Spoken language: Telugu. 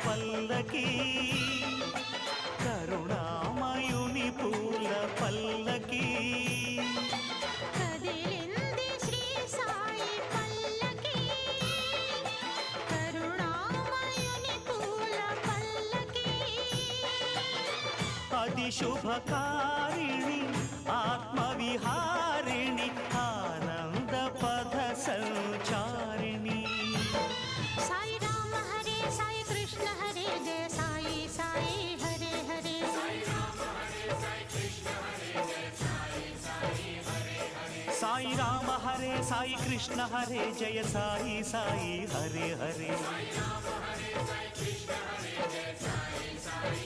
పల్లకి కరుణామయుని పూల పల్లకి కదిలింది శ్రీ సాయి పల్లకి కరుణామయుని పూల పల్లకి అతి శుభకారిణి ఆత్మవిహారిణి ఆనంద పథ సంచారిణి సాయి రామ హరే సాయి కృష్ణ హరే జయ సాయి సాయి హరే హరే సాయి రామ హరే సాయి కృష్ణ హరే జయ సాయి సాయి హరే హరే సాయి రామ హరే సాయి కృష్ణ హరే జయ సాయి సాయి హరే హరే సాయి రామ హరే సాయి కృష్ణ హరే జయ సాయి సాయి